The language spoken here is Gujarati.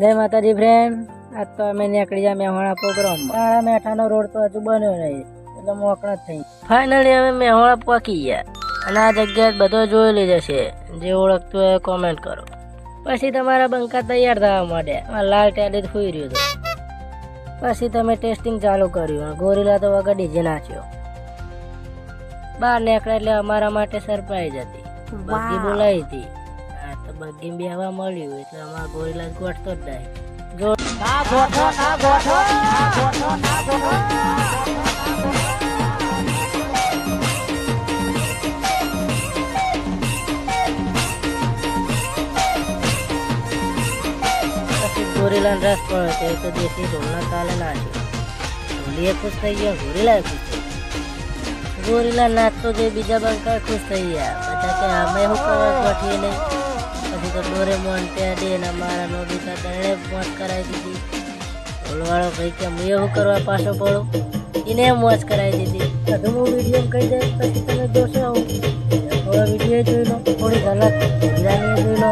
જય માતાજી ફ્રેન્ડ, આજ તો અમે નીકળી ગયા મેહોણા પ્રોગ્રામમાં. તારા મેઠાનો રોડ તો હજુ બન્યો નહીં એટલે મોકળા જ થઈ. ફાઇનલી અમે મેહોણા પહોંચી ગયા અને આ જગ્યા બધો જોઈ લીધો છે. જે ઓળખતું હોય કોમેન્ટ કરો. પછી તમારા બંકા તૈયાર થવા માંડ્યા. લાલ ટેલી ફૂઈ રહ્યું હતું. પછી તમે ટેસ્ટિંગ ચાલુ કર્યું. ગોરીલા તો વગર ડીજે નાચ્યો. બહાર નીકળ્યા એટલે અમારા માટે સરપ્રાઈઝ હતી. બગ્ગી બોલાવી હતી. તો બગ્ગી બેહવા મળ્યું એટલે અમારા ગોરીલા ગોઠતો જ નહીં. જો ના ગોઠો ના ગોઠો ના ગોઠો ના ગોઠો. પછી ગોરીલા રસ પણ હતો એ તો દેશી ઢોલના તાલે નાચ્યો. ઢોલીએ ખુશ થઈ ગયો, ગોરીલા ખુશ થઈ ગયો. ગોરીલા નાચતો જે બીજા બંકા ખુશ થઈ ગયા. બધા કે અમે શું કરવા ગોઠીએ નહીં. પછી તો ડોરેમોન ટેડી અને મારા નોબિતા દણે મોજ કરાવી દીધી. ઢોલવાળો ભાઈ કે હું એવું કરવા પાછો પડું, એને મોજ કરાવી દીધી. બધું હું વિડીયો કહી દે પછી તમે જોશો. થોડો વિડીયો જોઈ લો, થોડી ઝલક જોઈ લો.